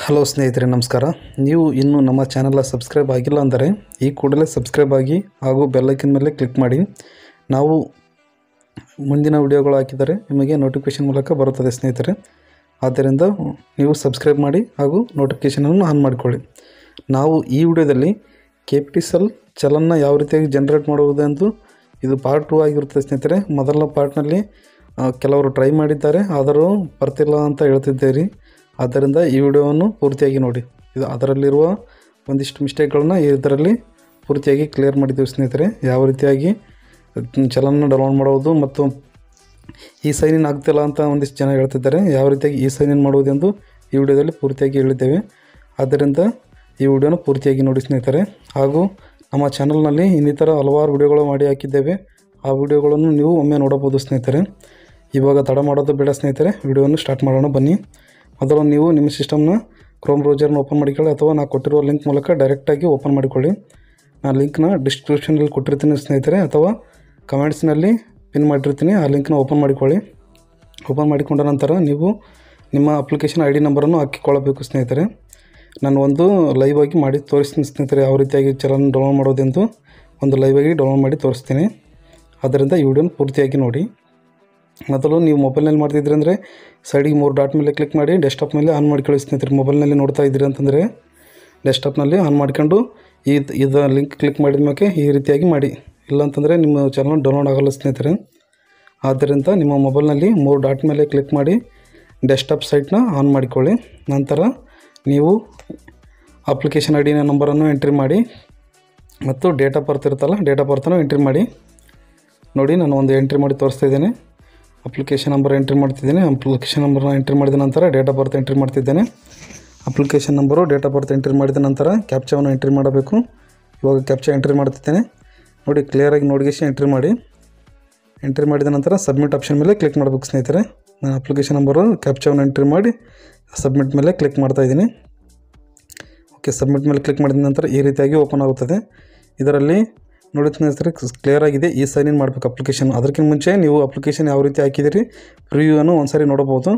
Hello ಸ್ನೇಹಿತರೆ, ನಮಸ್ಕಾರ. ನೀವು ಇನ್ನೂ ನಮ್ಮ ಚಾನಲ್ ಸಬ್ಸ್ಕ್ರೈಬ್ ಆಗಿಲ್ಲ ಅಂದರೆ ಈ ಕೂಡಲೇ ಸಬ್ಸ್ಕ್ರೈಬ್ ಆಗಿ ಹಾಗೂ ಬೆಲ್ ಐಕಾನ್ ಮೇಲೆ ಕ್ಲಿಕ್ ಮಾಡಿ. ನಾವು ಮುಂದಿನ ವಿಡಿಯೋಗಳು ಹಾಕಿದರೆ ನಿಮಗೆ ನೋಟಿಫಿಕೇಷನ್ ಮೂಲಕ ಬರುತ್ತದೆ ಸ್ನೇಹಿತರೆ. ಆದ್ದರಿಂದ ನೀವು ಸಬ್ಸ್ಕ್ರೈಬ್ ಮಾಡಿ ಹಾಗೂ ನೋಟಿಫಿಕೇಷನನ್ನು ಆನ್ ಮಾಡಿಕೊಳ್ಳಿ. ನಾವು ಈ ವಿಡಿಯೋದಲ್ಲಿ KPTCL ಚಲನ್ನ ಯಾವ ರೀತಿಯಾಗಿ ಜನರೇಟ್ ಮಾಡುವುದೆಂದು ಇದು ಪಾರ್ಟ್ 2 ಆಗಿರುತ್ತದೆ ಸ್ನೇಹಿತರೆ. ಮೊದಲ ಪಾರ್ಟ್ನಲ್ಲಿ ಕೆಲವರು ಟ್ರೈ ಮಾಡಿದ್ದಾರೆ, ಆದರೂ ಬರ್ತಿಲ್ಲ ಅಂತ ಹೇಳ್ತಿದ್ದೀರಿ. ಆದ್ದರಿಂದ ಈ ವಿಡಿಯೋವನ್ನು ಪೂರ್ತಿಯಾಗಿ ನೋಡಿ. ಇದು ಅದರಲ್ಲಿರುವ ಒಂದಿಷ್ಟು ಮಿಸ್ಟೇಕ್ಗಳನ್ನ ಇದರಲ್ಲಿ ಪೂರ್ತಿಯಾಗಿ ಕ್ಲಿಯರ್ ಮಾಡಿದ್ದೀವಿ ಸ್ನೇಹಿತರೆ. ಯಾವ ರೀತಿಯಾಗಿ ಚಲನ ಡೌನ್ಲೋಡ್ ಮಾಡೋದು ಮತ್ತು ಈ ಸೈನ್ ಇನ್ ಆಗ್ತಿಲ್ಲ ಅಂತ ಒಂದಿಷ್ಟು ಜನ ಹೇಳ್ತಿದ್ದಾರೆ. ಯಾವ ರೀತಿಯಾಗಿ ಈ ಸೈನ್ ಇನ್ ಮಾಡುವುದೆಂದು ಈ ವಿಡಿಯೋದಲ್ಲಿ ಪೂರ್ತಿಯಾಗಿ ಹೇಳಿದ್ದೇವೆ. ಆದ್ದರಿಂದ ಈ ವಿಡಿಯೋನ ಪೂರ್ತಿಯಾಗಿ ನೋಡಿ ಸ್ನೇಹಿತರೆ. ಹಾಗೂ ನಮ್ಮ ಚಾನಲ್ನಲ್ಲಿ ಇನ್ನಿತರ ಹಲವಾರು ವಿಡಿಯೋಗಳು ಮಾಡಿ ಹಾಕಿದ್ದೇವೆ. ಆ ವಿಡಿಯೋಗಳನ್ನು ನೀವು ಒಮ್ಮೆ ನೋಡಬಹುದು ಸ್ನೇಹಿತರೆ. ಇವಾಗ ತಡ ಮಾಡೋದು ಬೇಡ ಸ್ನೇಹಿತರೆ, ವಿಡಿಯೋವನ್ನು ಸ್ಟಾರ್ಟ್ ಮಾಡೋಣ ಬನ್ನಿ. ಮೊದಲು ನೀವು ನಿಮ್ಮ ಸಿಸ್ಟಮ್ನ ಕ್ರೋಮ್ ಬ್ರೌಸರ್ನ ಓಪನ್ ಮಾಡಿಕೊಳ್ಳಿ, ಅಥವಾ ನಾನು ಕೊಟ್ಟಿರುವ ಲಿಂಕ್ ಮೂಲಕ ಡೈರೆಕ್ಟಾಗಿ ಓಪನ್ ಮಾಡಿಕೊಳ್ಳಿ. ನಾನು ಲಿಂಕ್ನ ಡಿಸ್ಕ್ರಿಪ್ಷನಲ್ಲಿ ಕೊಟ್ಟಿರ್ತೀನಿ ಸ್ನೇಹಿತರೆ, ಅಥವಾ ಕಮೆಂಟ್ಸ್ನಲ್ಲಿ ಪಿನ್ ಮಾಡಿರ್ತೀನಿ. ಆ ಲಿಂಕ್ನ ಓಪನ್ ಮಾಡಿಕೊಳ್ಳಿ. ಓಪನ್ ಮಾಡಿಕೊಂಡ ನಂತರ ನೀವು ನಿಮ್ಮ ಅಪ್ಲಿಕೇಶನ್ ID ನಂಬರನ್ನು ಹಾಕಿಕೊಳ್ಳಬೇಕು ಸ್ನೇಹಿತರೆ. ನಾನು ಒಂದು ಲೈವ್ ಆಗಿ ಮಾಡಿ ತೋರಿಸ್ತೀನಿ ಸ್ನೇಹಿತರೆ, ಯಾವ ರೀತಿಯಾಗಿ ಚಲನ ಡೌನ್ಲೋಡ್ ಮಾಡೋದೆಂದು ಒಂದು ಲೈವ್ ಆಗಿ ಡೌನ್ಲೋಡ್ ಮಾಡಿ ತೋರಿಸ್ತೀನಿ. ಆದ್ದರಿಂದ ಈ ವಿಡಿಯೋನ ಪೂರ್ತಿಯಾಗಿ ನೋಡಿ. ಮೊದಲು ನೀವು ಮೊಬೈಲ್ನಲ್ಲಿ ಮಾಡ್ತಿದ್ರಿ ಅಂದರೆ ಸೈಡಿಗೆ 3 ಡಾಟ್ ಮೇಲೆ ಕ್ಲಿಕ್ ಮಾಡಿ ಡೆಸ್ಕ್ಟಾಪ್ ಮೇಲೆ ಆನ್ ಮಾಡ್ಕೊಳ್ಳಿ ಸ್ನೇಹಿತರೆ. ಮೊಬೈಲ್ನಲ್ಲಿ ನೋಡ್ತಾ ಇದ್ದೀರಿ ಅಂತಂದರೆ ಡೆಸ್ಕ್ಟಾಪ್ನಲ್ಲಿ ಆನ್ ಮಾಡ್ಕೊಂಡು ಇದು ಲಿಂಕ್ ಕ್ಲಿಕ್ ಮಾಡಿದ ಮೇಲೆ ಈ ರೀತಿಯಾಗಿ ಮಾಡಿ. ಇಲ್ಲಾಂತಂದರೆ ನಿಮ್ಮ ಚಾನಲ್ ಡೌನ್ಲೋಡ್ ಆಗೋಲ್ಲ ಸ್ನೇಹಿತರೆ. ಆದ್ದರಿಂದ ನಿಮ್ಮ ಮೊಬೈಲ್ನಲ್ಲಿ 3 ಡಾಟ್ ಮೇಲೆ ಕ್ಲಿಕ್ ಮಾಡಿ ಡೆಸ್ಕ್ಟಾಪ್ ಸೈಟ್ನ ಆನ್ ಮಾಡಿಕೊಳ್ಳಿ. ನಂತರ ನೀವು ಅಪ್ಲಿಕೇಶನ್ ID ನಂಬರನ್ನು ಎಂಟ್ರಿ ಮಾಡಿ ಮತ್ತು ಡೇಟ್ ಆಫ್ ಬರ್ತ್ ಇರುತ್ತಲ್ಲ, ಡೇಟ್ ಆಫ್ ಬರ್ತನ್ನು ಎಂಟ್ರಿ ಮಾಡಿ. ನೋಡಿ, ನಾನು ಒಂದು ಎಂಟ್ರಿ ಮಾಡಿ ತೋರಿಸ್ತಾ ಇದ್ದೇನೆ. ಅಪ್ಲಿಕೇಶನ್ ನಂಬರ್ ಎಂಟ್ರಿ ಮಾಡ್ತಿದ್ದೇನೆ. ಅಪ್ಲಿಕೇಶನ್ ನಂಬರ್ನ ಎಂಟ್ರಿ ಮಾಡಿದ ನಂತರ ಡೇಟ್ ಆಫ್ ಬರ್ತ್ ಎಂಟ್ರಿ ಮಾಡ್ತಿದ್ದೇನೆ. Application number, date of birth entry ಮಾಡಿದ ನಂತರ ಕ್ಯಾಪ್ಚಾವನ್ನು ಎಂಟ್ರಿ ಮಾಡಬೇಕು. ಇವಾಗ ಕ್ಯಾಪ್ಚಾ ಎಂಟ್ರಿ ಮಾಡ್ತಿದ್ದೇನೆ. ನೋಡಿ, ಕ್ಲಿಯರಾಗಿ ನೋಡಿಗೆಸಿ ಎಂಟ್ರಿ ಮಾಡಿ. ಎಂಟ್ರಿ ಮಾಡಿದ ನಂತರ ಸಬ್ಮಿಟ್ ಆಪ್ಷನ್ ಮೇಲೆ ಕ್ಲಿಕ್ ಮಾಡಬೇಕು ಸ್ನೇಹಿತರೆ. ನಾನು ಅಪ್ಲಿಕೇಶನ್ ನಂಬರು ಕ್ಯಾಪ್ಚಾವನ್ನು ಎಂಟ್ರಿ ಮಾಡಿ ಸಬ್ಮಿಟ್ ಮೇಲೆ ಕ್ಲಿಕ್ ಮಾಡ್ತಾಯಿದ್ದೀನಿ. ಓಕೆ, ಸಬ್ಮಿಟ್ ಮೇಲೆ ಕ್ಲಿಕ್ ಮಾಡಿದ ನಂತರ ಈ ರೀತಿಯಾಗಿ ಓಪನ್ ಆಗುತ್ತದೆ. ಇದರಲ್ಲಿ ನೋಡಿ ಸ್ನೇಹಿತರೆ, ಕ್ಲಿಯರ್ ಆಗಿದೆ. ಈ ಸೈನ್ ಇನ್ ಮಾಡಬೇಕು ಅಪ್ಲಿಕೇಶನ್. ಅದಕ್ಕಿಂತ ಮುಂಚೆ ನೀವು ಅಪ್ಲಿಕೇಶನ್ ಯಾವ ರೀತಿ ಹಾಕಿದಿರಿ ಪ್ರಿವ್ಯೂವನ್ನು ಒಂದು ಸಾರಿ ನೋಡಬಹುದು.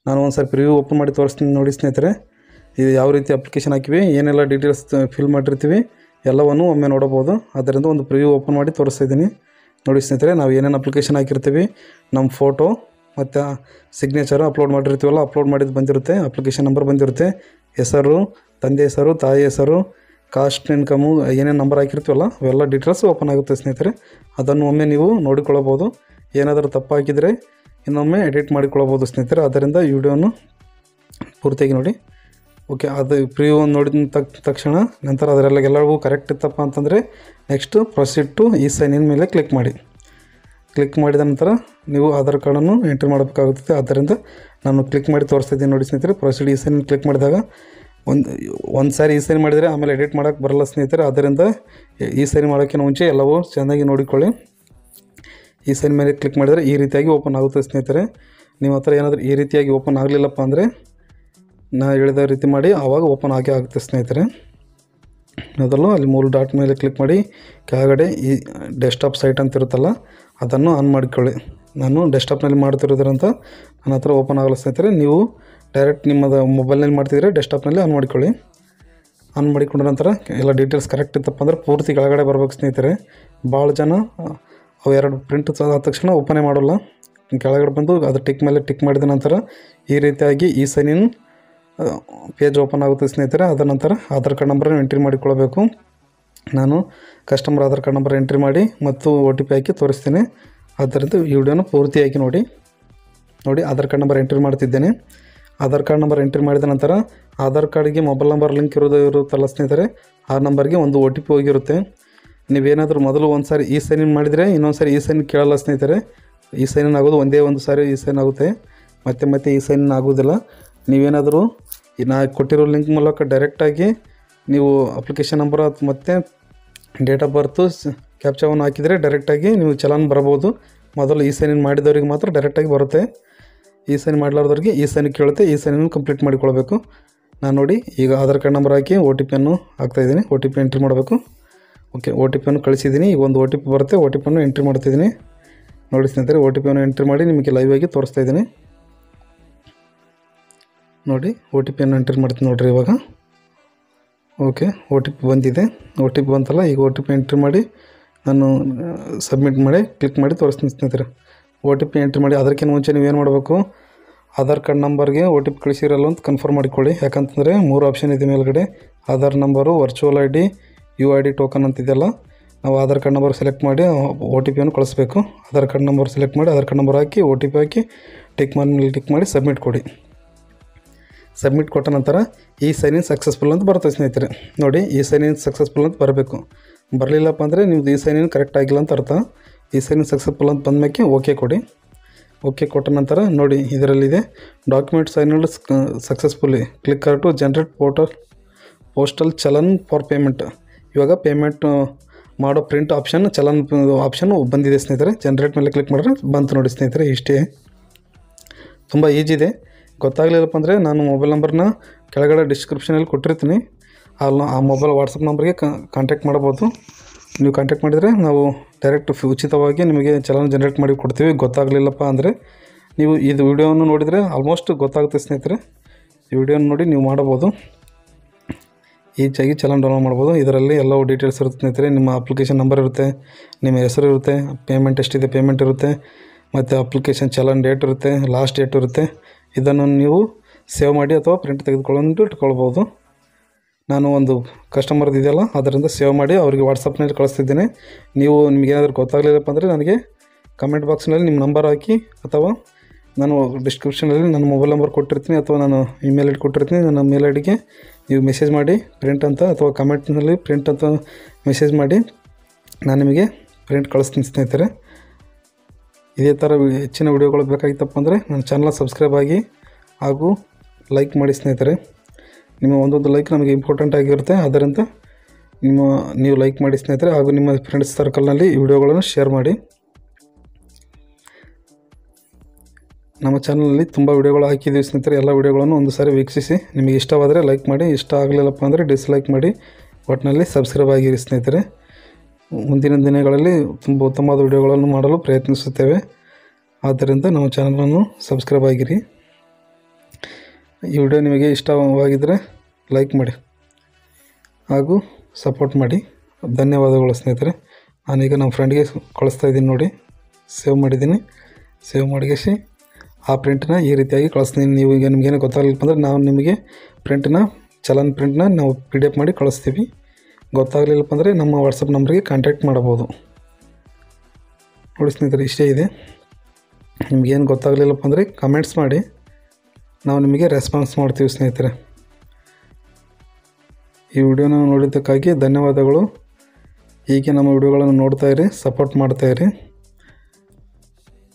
ನಾನು ಒಂದು ಸಾರಿ ಪ್ರಿವ್ಯೂ ಓಪನ್ ಮಾಡಿ ತೋರಿಸ್ತೀನಿ ನೋಡಿ ಸ್ನೇಹಿತರೆ. ಇದು ಯಾವ ರೀತಿ ಅಪ್ಲಿಕೇಶನ್ ಹಾಕಿವಿ, ಏನೆಲ್ಲ ಡೀಟೇಲ್ಸ್ ಫಿಲ್ ಮಾಡಿರ್ತೀವಿ ಎಲ್ಲವನ್ನು ಒಮ್ಮೆ ನೋಡಬಹುದು. ಆದ್ದರಿಂದ ಒಂದು ಪ್ರಿವ್ಯೂ ಓಪನ್ ಮಾಡಿ ತೋರಿಸ್ತಾ ಇದ್ದೀನಿ ನೋಡಿ ಸ್ನೇಹಿತರೆ. ನಾವು ಏನೇನು ಅಪ್ಲಿಕೇಶನ್ ಹಾಕಿರ್ತೀವಿ, ನಮ್ಮ ಫೋಟೋ ಮತ್ತು ಸಿಗ್ನೇಚರ್ ಅಪ್ಲೋಡ್ ಮಾಡಿರ್ತೀವಲ್ಲ, ಅಪ್ಲೋಡ್ ಮಾಡಿದ್ದು ಬಂದಿರುತ್ತೆ. ಅಪ್ಲಿಕೇಶನ್ ನಂಬರ್ ಬಂದಿರುತ್ತೆ, ಹೆಸರು, ತಂದೆ ಹೆಸರು, ತಾಯಿ ಹೆಸರು, ಕಾಸ್ಟ್, ಇನ್ಕಮು, ಏನೇನು ನಂಬರ್ ಹಾಕಿರ್ತೀವಲ್ಲ ಅವೆಲ್ಲ ಡೀಟೇಲ್ಸ್ ಓಪನ್ ಆಗುತ್ತೆ ಸ್ನೇಹಿತರೆ. ಅದನ್ನು ಒಮ್ಮೆ ನೀವು ನೋಡಿಕೊಳ್ಳಬಹುದು. ಏನಾದರೂ ತಪ್ಪು ಹಾಕಿದರೆ ಇನ್ನೊಮ್ಮೆ ಎಡಿಟ್ ಮಾಡಿಕೊಳ್ಳಬಹುದು ಸ್ನೇಹಿತರೆ. ಆದ್ದರಿಂದ ಈ ವಿಡಿಯೋವನ್ನು ಪೂರ್ತಿಯಾಗಿ ನೋಡಿ. ಓಕೆ, ಅದು ಪ್ರಿವ್ಯೂ ನೋಡಿದ ತಕ್ಷಣ ನಂತರ ಅದರೆಲ್ಲವೂ ಕರೆಕ್ಟ್ ಇತ್ತಪ್ಪ ಅಂತಂದರೆ ನೆಕ್ಸ್ಟು ಪ್ರೊಸೀಡ್ ಟು ಈ ಸೈನ್ ಇನ್ ಮೇಲೆ ಕ್ಲಿಕ್ ಮಾಡಿ. ಕ್ಲಿಕ್ ಮಾಡಿದ ನಂತರ ನೀವು ಆಧಾರ್ ಕಾರ್ಡನ್ನು ಎಂಟ್ರಿ ಮಾಡಬೇಕಾಗುತ್ತದೆ. ಆದ್ದರಿಂದ ನಾನು ಕ್ಲಿಕ್ ಮಾಡಿ ತೋರಿಸ್ತಿದ್ದೀನಿ ನೋಡಿ ಸ್ನೇಹಿತರೆ. ಪ್ರೊಸೀಡ್ ಈ ಸೈನ್ ಕ್ಲಿಕ್ ಮಾಡಿದಾಗ ಒಂದು ಸಾರಿ ಈ ಸೈನ್ ಮಾಡಿದರೆ ಆಮೇಲೆ ಎಡಿಟ್ ಮಾಡೋಕ್ಕೆ ಬರಲ್ಲ ಸ್ನೇಹಿತರೆ. ಆದ್ದರಿಂದ ಈ ಸೈನ್ ಮಾಡೋಕ್ಕಿಂತ ಮುಂಚೆ ಎಲ್ಲವೂ ಚೆನ್ನಾಗಿ ನೋಡಿಕೊಳ್ಳಿ. ಈ ಸೈನ್ ಮೇಲೆ ಕ್ಲಿಕ್ ಮಾಡಿದರೆ ಈ ರೀತಿಯಾಗಿ ಓಪನ್ ಆಗುತ್ತೆ ಸ್ನೇಹಿತರೆ. ನಿಮ್ಮ ಹತ್ರ ಏನಾದರೂ ಈ ರೀತಿಯಾಗಿ ಓಪನ್ ಆಗಲಿಲ್ಲಪ್ಪ ಅಂದರೆ ನಾನು ಹೇಳಿದ ರೀತಿ ಮಾಡಿ, ಆವಾಗ ಓಪನ್ ಆಗೇ ಆಗುತ್ತೆ ಸ್ನೇಹಿತರೆ. ಮೊದಲು ಅಲ್ಲಿ 3 ಡಾಟ್ ಮೇಲೆ ಕ್ಲಿಕ್ ಮಾಡಿ ಕೆಳಗಡೆ ಈ ಡೆಸ್ಕ್ಟಾಪ್ ಸೈಟ್ ಅಂತ ಇರುತ್ತಲ್ಲ ಅದನ್ನು ಆನ್ ಮಾಡಿಕೊಳ್ಳಿ. ನಾನು ಡೆಸ್ಕ್ಟಾಪ್ನಲ್ಲಿ ಮಾಡ್ತಿರೋದ್ರಂತ ನನ್ನ ಹತ್ರ ಓಪನ್ ಆಗಲ್ಲ ಸ್ನೇಹಿತರೆ. ನೀವು ಡೈರೆಕ್ಟ್ ನಿಮ್ಮದು ಮೊಬೈಲ್ನಲ್ಲಿ ಮಾಡ್ತಿದ್ರೆ ಡೆಸ್ಕ್ಟಾಪ್ನಲ್ಲಿ ಆನ್ ಮಾಡಿಕೊಳ್ಳಿ. ಆನ್ ಮಾಡಿಕೊಂಡ ನಂತರ ಎಲ್ಲ ಡೀಟೇಲ್ಸ್ ಕರೆಕ್ಟ್ ಇತ್ತಪ್ಪ ಅಂದರೆ ಪೂರ್ತಿ ಕೆಳಗಡೆ ಬರ್ಬೇಕು ಸ್ನೇಹಿತರೆ. ಭಾಳ ಜನ ಅವು 2 ಪ್ರಿಂಟ್ ಆದ ತಕ್ಷಣ ಓಪನೇ ಮಾಡೋಲ್ಲ. ಕೆಳಗಡೆ ಬಂದು ಅದು ಟಿಕ್ ಮೇಲೆ ಟಿಕ್ ಮಾಡಿದ ನಂತರ ಈ ರೀತಿಯಾಗಿ ಈ ಸೈನ್ ಇನ್ ಪೇಜ್ ಓಪನ್ ಆಗುತ್ತೆ ಸ್ನೇಹಿತರೆ. ಅದರ ನಂತರ ಆಧಾರ್ ಕಾರ್ಡ್ ನಂಬರನ್ನು ಎಂಟ್ರಿ ಮಾಡಿಕೊಳ್ಳಬೇಕು. ನಾನು customer Aadhaar card number entry ಮಾಡಿ ಮತ್ತು OTP ಹಾಕಿ ತೋರಿಸ್ತೀನಿ. ಆದ್ದರಿಂದ ಈ ವಿಡಿಯೋನ ಪೂರ್ತಿಯಾಗಿ ನೋಡಿ. ಆಧಾರ್ ಕಾರ್ಡ್ ನಂಬರ್ ಎಂಟ್ರಿ ಮಾಡ್ತಿದ್ದೇನೆ. ಆಧಾರ್ ಕಾರ್ಡ್ ನಂಬರ್ ಎಂಟ್ರಿ ಮಾಡಿದ ನಂತರ ಆಧಾರ್ ಕಾರ್ಡ್ಗೆ ಮೊಬೈಲ್ ನಂಬರ್ ಲಿಂಕ್ ಇರುತ್ತಲ್ಲ ಸ್ನೇಹಿತರೆ, ಆ ನಂಬರ್ಗೆ ಒಂದು OTP ಹೋಗಿರುತ್ತೆ. ನೀವೇನಾದರೂ ಮೊದಲು ಒಂದು ಸಾರಿ ಈ ಸೈನ್ ಇನ್ ಮಾಡಿದರೆ ಇನ್ನೊಂದು ಸಾರಿ ಈ ಸೈನ್ ಕೇಳಲ್ಲ ಸ್ನೇಹಿತರೆ. ಈ ಸೈನ್ ಇನ್ ಆಗೋದು ಒಂದೇ ಒಂದು ಸಾರಿ ಈ ಸೈನ್ ಆಗುತ್ತೆ, ಮತ್ತೆ ಈ ಸೈನ್ ಇನ್ ಆಗೋದಿಲ್ಲ. ನೀವೇನಾದರೂ ನಾ ಕೊಟ್ಟಿರೋ ಲಿಂಕ್ ಮೂಲಕ ಡೈರೆಕ್ಟಾಗಿ ನೀವು ಅಪ್ಲಿಕೇಶನ್ ನಂಬರ್ ಮತ್ತು ಡೇಟ್ ಆಫ್ ಬರ್ತು ಕ್ಯಾಪ್ಚಾವನ್ನು ಹಾಕಿದರೆ ಡೈರೆಕ್ಟಾಗಿ ನೀವು ಚಲನ್ ಬರ್ಬೋದು. ಮೊದಲು ಈ ಸೈನ್ ಇನ್ ಮಾಡಿದವ್ರಿಗೆ ಮಾತ್ರ ಡೈರೆಕ್ಟಾಗಿ ಬರುತ್ತೆ. ಈ ಸೈನ್ ಮಾಡಲಾರ್ದವ್ರಿಗೆ ಈ ಸೈನ್ ಕೇಳುತ್ತೆ. ಈ ಸೈನನ್ನು ಕಂಪ್ಲೀಟ್ ಮಾಡಿಕೊಳ್ಬೇಕು. ನಾನು ನೋಡಿ ಈಗ ಆಧಾರ್ ಕಾರ್ಡ್ ನಂಬರ್ ಹಾಕಿ OTP ಹಾಕ್ತಾಯಿದ್ದೀನಿ. OTP ಎಂಟ್ರಿ ಮಾಡಬೇಕು. Okay, OTP ಕಳಿಸಿದ್ದೀನಿ. ಈಗ ಒಂದು OTP ಬರುತ್ತೆ. OTP ಎಂಟ್ರಿ ಮಾಡ್ತಿದ್ದೀನಿ ನೋಡಿ ಸ್ನೇಹಿತರೆ. OTP ಎಂಟ್ರಿ ಮಾಡಿ ನಿಮಗೆ ಲೈವ್ ಆಗಿ ತೋರಿಸ್ತಾ ಇದ್ದೀನಿ. ನೋಡಿ OTP ಎಂಟ್ರಿ ಮಾಡ್ತೀನಿ ನೋಡಿರಿ ಇವಾಗ. ಓಕೆ, OTP ಬಂದಿದೆ. OTP ಬಂತಲ್ಲ, ಈಗ OTP ಎಂಟ್ರಿ ಮಾಡಿ ನಾನು ಸಬ್ಮಿಟ್ ಮಾಡಿ ಕ್ಲಿಕ್ ಮಾಡಿ ತೋರಿಸ್ತೀನಿ ಸ್ನೇಹಿತರೆ. OTP ಎಂಟ್ರಿ ಮಾಡಿ ಅದಕ್ಕಿಂತ ಮುಂಚೆ ನೀವೇನು ಮಾಡಬೇಕು, ಆಧಾರ್ ಕಾರ್ಡ್ ನಂಬರ್ಗೆ OTP ಕಳಿಸಿರಲ್ಲ ಅಂತ ಕನ್ಫರ್ಮ್ ಮಾಡಿಕೊಳ್ಳಿ. ಯಾಕಂತಂದರೆ 3 ಆಪ್ಷನ್ ಇದೆ ಮೇಲ್ಗಡೆ: Aadhaar number, virtual ID, UID token ಅಂತಿದೆಯಲ್ಲ. ನಾವು ಆಧಾರ್ ಕಾರ್ಡ್ ನಂಬರ್ ಸೆಲೆಕ್ಟ್ ಮಾಡಿ OTPಯನ್ನು ಕಳಿಸ್ಬೇಕು. ಆಧಾರ್ ಕಾರ್ಡ್ ನಂಬರ್ ಸೆಲೆಕ್ಟ್ ಮಾಡಿ ಆಧಾರ್ ಕಾರ್ಡ್ ನಂಬರ್ ಹಾಕಿ OTP ಹಾಕಿ ಟಿಕ್ ಮಾಡಿ ಸಬ್ಮಿಟ್ ಕೊಡಿ. ಸಬ್ಮಿಟ್ ಕೊಟ್ಟ ನಂತರ ಈ ಸೈನ್ ಇನ್ ಸಕ್ಸಸ್ಫುಲ್ ಅಂತ ಬರುತ್ತೆ ಸ್ನೇಹಿತರೆ. ನೋಡಿ, ಈ ಸೈನ್ ಇನ್ ಸಕ್ಸಸ್ಫುಲ್ ಅಂತ ಬರಬೇಕು. ಬರಲಿಲ್ಲಪ್ಪ ಅಂದರೆ ನೀವು ಈ ಸೈನ್ ಇನ್ ಕರೆಕ್ಟ್ ಆಗಿಲ್ಲ ಅಂತ ಅರ್ಥ. ಈ ಸೈನ್ ಇನ್ ಸಕ್ಸಸ್ಫುಲ್ ಅಂತ ಬಂದಮೇಲೆ ಓಕೆ ಕೊಡಿ. ಓಕೆ ಕೊಟ್ಟ ನಂತರ ನೋಡಿ, ಇದರಲ್ಲಿದೆ document signed successfully, click to generate postal challan for payment. ಇವಾಗ ಪೇಮೆಂಟ್ ಮಾಡೋ ಪ್ರಿಂಟ್ ಆಪ್ಷನ್, ಚಲನ್ ಆಪ್ಷನ್ ಬಂದಿದೆ ಸ್ನೇಹಿತರೆ. ಜನರೇಟ್ ಮೇಲೆ ಕ್ಲಿಕ್ ಮಾಡಿದ್ರೆ ಬಂತು ನೋಡಿ ಸ್ನೇಹಿತರೆ. ಇಷ್ಟೇ, ತುಂಬ ಈಜಿ ಇದೆ. ಗೊತ್ತಾಗಲಿಲ್ಲಪ್ಪ ಅಂದರೆ ನಾನು ಮೊಬೈಲ್ ನಂಬರ್ನ ಕೆಳಗಡೆ ಡಿಸ್ಕ್ರಿಪ್ಷನಲ್ಲಿ ಕೊಟ್ಟಿರ್ತೀನಿ. ಆ ಮೊಬೈಲ್ ವಾಟ್ಸಪ್ ನಂಬರ್ಗೆ ಕಾಂಟ್ಯಾಕ್ಟ್ ಮಾಡ್ಬೋದು. ನೀವು ಕಾಂಟ್ಯಾಕ್ಟ್ ಮಾಡಿದರೆ ನಾವು ಡೈರೆಕ್ಟ್ ಉಚಿತವಾಗಿ ನಿಮಗೆ ಚಲನ್ ಜನರೇಟ್ ಮಾಡಿ ಕೊಡ್ತೀವಿ. ಗೊತ್ತಾಗಲಿಲ್ಲಪ್ಪ ಅಂದರೆ ನೀವು ಇದು ವಿಡಿಯೋವನ್ನು ನೋಡಿದರೆ ಆಲ್ಮೋಸ್ಟ್ ಗೊತ್ತಾಗುತ್ತೆ ಸ್ನೇಹಿತರೆ. ಈ ವಿಡಿಯೋನ ನೋಡಿ ನೀವು ಮಾಡಬೋದು, ಈಜಿಯಾಗಿ ಚಲನ್ ಡೌನ್ಲೋಡ್ ಮಾಡ್ಬೋದು. ಇದರಲ್ಲಿ ಎಲ್ಲವೂ ಡೀಟೇಲ್ಸ್ ಇರುತ್ತೆ ಸ್ನೇಹಿತರೆ. ನಿಮ್ಮ ಅಪ್ಲಿಕೇಶನ್ ನಂಬರ್ ಇರುತ್ತೆ, ನಿಮ್ಮ ಹೆಸರು ಇರುತ್ತೆ, ಪೇಮೆಂಟ್ ಎಷ್ಟಿದೆ ಪೇಮೆಂಟ್ ಇರುತ್ತೆ, ಮತ್ತು ಅಪ್ಲಿಕೇಶನ್ ಚಲನ್ ಡೇಟ್ ಇರುತ್ತೆ, ಲಾಸ್ಟ್ ಡೇಟ್ ಇರುತ್ತೆ. ಇದನ್ನು ನೀವು ಸೇವ್ ಮಾಡಿ ಅಥವಾ ಪ್ರಿಂಟ್ ತೆಗೆದುಕೊಂಡು ಇಟ್ಕೊಳ್ಬೋದು. ನಾನು ಒಂದು ಕಸ್ಟಮರ್ದು ಇದೆಯಲ್ಲ, ಅದರಿಂದ ಸೇವ್ ಮಾಡಿ ಅವರಿಗೆ ವಾಟ್ಸಪ್ನಲ್ಲಿ ಕಳಿಸ್ತಿದ್ದೇನೆ. ನಿಮಗೇನಾದರೂ ಗೊತ್ತಾಗಲಿಲ್ಲಪ್ಪ ಅಂದರೆ ನನಗೆ ಕಮೆಂಟ್ ಬಾಕ್ಸ್ನಲ್ಲಿ ನಿಮ್ಮ ನಂಬರ್ ಹಾಕಿ, ಅಥವಾ ನಾನು ಡಿಸ್ಕ್ರಿಪ್ಷನಲ್ಲಿ ನನ್ನ ಮೊಬೈಲ್ ನಂಬರ್ ಕೊಟ್ಟಿರ್ತೀನಿ, ಅಥವಾ ನಾನು ಇಮೇಲ್ ಐಡಿ ಕೊಟ್ಟಿರ್ತೀನಿ. ನನ್ನ ಮೇಲ್ ಐಡಿಗೆ ನೀವು ಮೆಸೇಜ್ ಮಾಡಿ ಪ್ರಿಂಟ್ ಅಂತ, ಅಥವಾ ಕಮೆಂಟ್ನಲ್ಲಿ ಪ್ರಿಂಟ್ ಅಂತ ಮೆಸೇಜ್ ಮಾಡಿ ನಾನು ನಿಮಗೆ ಪ್ರಿಂಟ್ ಕಳಿಸ್ತೀನಿ ಸ್ನೇಹಿತರೆ. ಇದೇ ಥರ ಹೆಚ್ಚಿನ ವಿಡಿಯೋಗಳು ಬೇಕಾಗಿತ್ತಪ್ಪ ಅಂದರೆ ನನ್ನ ಚಾನಲ್ ಸಬ್ಸ್ಕ್ರೈಬ್ ಆಗಿ ಹಾಗೂ ಲೈಕ್ ಮಾಡಿ ಸ್ನೇಹಿತರೆ. ನಿಮ್ಮ ಒಂದೊಂದು ಲೈಕ್ ನಮಗೆ ಇಂಪಾರ್ಟೆಂಟ್ ಆಗಿರುತ್ತೆ. ಆದ್ದರಿಂದ ನೀವು ಲೈಕ್ ಮಾಡಿ ಸ್ನೇಹಿತರೆ, ಹಾಗೂ ನಿಮ್ಮ ಫ್ರೆಂಡ್ಸ್ ಸರ್ಕಲ್ನಲ್ಲಿ ಈ ವಿಡಿಯೋಗಳನ್ನು ಶೇರ್ ಮಾಡಿ. ನಮ್ಮ ಚಾನಲಲ್ಲಿ ತುಂಬ ವಿಡಿಯೋಗಳು ಹಾಕಿದ್ದೀವಿ ಸ್ನೇಹಿತರೆ. ಎಲ್ಲ ವಿಡಿಯೋಗಳನ್ನು ಒಂದು ಸಾರಿ ವೀಕ್ಷಿಸಿ. ನಿಮಗೆ ಇಷ್ಟವಾದರೆ ಲೈಕ್ ಮಾಡಿ, ಇಷ್ಟ ಆಗಲಿಲ್ಲಪ್ಪ ಅಂದರೆ ಡಿಸ್ಲೈಕ್ ಮಾಡಿ. ಒಟ್ಟಿನಲ್ಲಿ ಸಬ್ಸ್ಕ್ರೈಬ್ ಆಗಿರಿ ಸ್ನೇಹಿತರೆ. ಮುಂದಿನ ದಿನಗಳಲ್ಲಿ ತುಂಬ ಉತ್ತಮವಾದ ವಿಡಿಯೋಗಳನ್ನು ಮಾಡಲು ಪ್ರಯತ್ನಿಸುತ್ತೇವೆ. ಆದ್ದರಿಂದ ನಮ್ಮ ಚಾನಲನ್ನು ಸಬ್ಸ್ಕ್ರೈಬ್ ಆಗಿರಿ. ಈ ವಿಡಿಯೋ ನಿಮಗೆ ಇಷ್ಟವಾಗಿದ್ದರೆ ಲೈಕ್ ಮಾಡಿ ಹಾಗೂ ಸಪೋರ್ಟ್ ಮಾಡಿ. ಧನ್ಯವಾದಗಳು ಸ್ನೇಹಿತರೆ. ನಾನೀಗ ನಮ್ಮ ಫ್ರೆಂಡ್ಗೆ ಕಳಿಸ್ತಾ ಇದ್ದೀನಿ ನೋಡಿ, ಸೇವ್ ಮಾಡಿದ್ದೀನಿ. ಸೇವ್ ಮಾಡಿಸಿ ಆ ಪ್ರಿಂಟನ್ನ ಈ ರೀತಿಯಾಗಿ ಕಳಿಸ್ತೀನಿ. ನೀವು ಈಗ ನಿಮಗೇನು ಗೊತ್ತಾಗಲಿಲ್ಲ ಅಂದರೆ ನಾವು ನಿಮಗೆ ಚಲನ್ ಪ್ರಿಂಟ್ನ ನಾವು PDF ಮಾಡಿ ಕಳಿಸ್ತೀವಿ. ಗೊತ್ತಾಗಲಿಲ್ಲಪ್ಪ ಅಂದರೆ ನಮ್ಮ ವಾಟ್ಸಪ್ ನಂಬರ್ಗೆ ಕಾಂಟ್ಯಾಕ್ಟ್ ಮಾಡ್ಬೋದು. ನೋಡಿ ಸ್ನೇಹಿತರೆ, ಇಷ್ಟೇ ಇದೆ. ನಿಮಗೇನು ಗೊತ್ತಾಗಲಿಲ್ಲಪ್ಪ ಅಂದರೆ ಕಮೆಂಟ್ಸ್ ಮಾಡಿ, ನಾವು ನಿಮಗೆ ರೆಸ್ಪಾನ್ಸ್ ಮಾಡ್ತೀವಿ ಸ್ನೇಹಿತರೆ. ಈ ವಿಡಿಯೋನ ನೋಡಿದ್ದಕ್ಕಾಗಿ ಧನ್ಯವಾದಗಳು. ಹೀಗೆ ನಮ್ಮ ವಿಡಿಯೋಗಳನ್ನು ನೋಡ್ತಾಯಿರಿ, ಸಪೋರ್ಟ್ ಮಾಡ್ತಾಯಿರಿ.